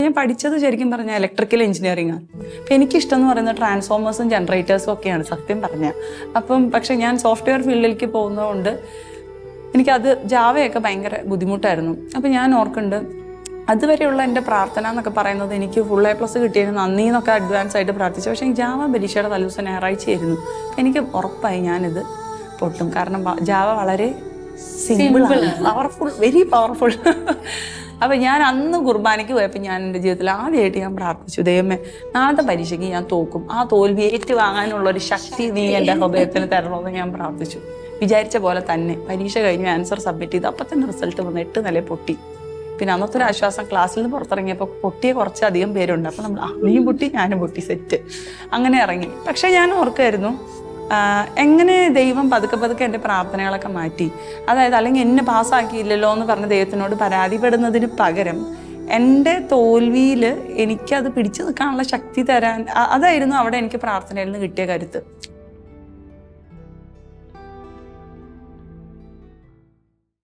ഞാൻ പഠിച്ചത് ശരിക്കും പറഞ്ഞാൽ ഇലക്ട്രിക്കൽ എഞ്ചിനീയറിംഗ് ആണ്. അപ്പം എനിക്കിഷ്ടം എന്ന് പറയുന്നത് ട്രാൻസ്ഫോമേഴ്സും ജനറേറ്റേഴ്സും ഒക്കെയാണ് സത്യം പറഞ്ഞാൽ. പക്ഷെ ഞാൻ സോഫ്റ്റ്വെയർ ഫീൽഡിലേക്ക് പോകുന്നതുകൊണ്ട് എനിക്കത് ജാവയൊക്കെ ഭയങ്കര ബുദ്ധിമുട്ടായിരുന്നു. അപ്പം ഞാൻ ഓർക്കുന്നുണ്ട് അതുവരെയുള്ള എൻ്റെ പ്രാർത്ഥന എന്നൊക്കെ പറയുന്നത് എനിക്ക് ഫുൾ A+ കിട്ടിയതിന് നന്ദി എന്നൊക്കെ അഡ്വാൻസ് ആയിട്ട് പ്രാർത്ഥിച്ചു. പക്ഷേ ജാവ പരീക്ഷയുടെ തലേദിവസം ഞായറാഴ്ചയായിരുന്നു. എനിക്ക് ഉറപ്പായി ഞാനിത് പൊട്ടും. കാരണം ജാവ വളരെ സിമ്പിളാണ്, പവർഫുൾ, വെരി പവർഫുൾ. അപ്പം ഞാൻ അന്ന് കുർബാനയ്ക്ക് പോയപ്പോൾ ഞാൻ എൻ്റെ ജീവിതത്തിൽ ആദ്യമായിട്ട് ഞാൻ പ്രാർത്ഥിച്ചു, ദൈവമേ നാളത്തെ പരീക്ഷയ്ക്ക് ഞാൻ തോക്കും, ആ തോൽവി ഏറ്റുവാങ്ങാനുള്ളൊരു ശക്തി നീ എൻ്റെ ഹൃദയത്തിന് തരണമെന്ന് ഞാൻ പ്രാർത്ഥിച്ചു. വിചാരിച്ച പോലെ തന്നെ പരീക്ഷ കഴിഞ്ഞ് ആൻസർ സബ്മിറ്റ് ചെയ്ത് അപ്പം തന്നെ റിസൾട്ട് വന്ന് 8 നില പൊട്ടി. പിന്നെ അന്നത്തെ ഒരു ആശ്വാസം, ക്ലാസ്സിൽ നിന്ന് പുറത്തിറങ്ങിയപ്പോൾ പൊട്ടിയ കുറച്ചധികം പേരുണ്ട്. അപ്പം നമ്മൾ നീയും പൊട്ടി ഞാനും പൊട്ടി, സെറ്റ്, അങ്ങനെ ഇറങ്ങി. പക്ഷേ ഞാൻ ഓർക്കുമായിരുന്നു എങ്ങനെ ദൈവം പതുക്കെ പതുക്കെ എൻ്റെ പ്രാർത്ഥനകളൊക്കെ മാറ്റി. അതായത് അല്ലെങ്കിൽ എന്നെ പാസ്സാക്കിയില്ലല്ലോ എന്ന് പറഞ്ഞ് ദൈവത്തിനോട് പരാതിപ്പെടുന്നതിന് പകരം എൻ്റെ തോൽവിയിൽ എനിക്കത് പിടിച്ചു നിൽക്കാനുള്ള ശക്തി തരാൻ, അതായിരുന്നു അവിടെ എനിക്ക് പ്രാർത്ഥനയിൽ നിന്ന് കിട്ടിയ കരുത്ത്.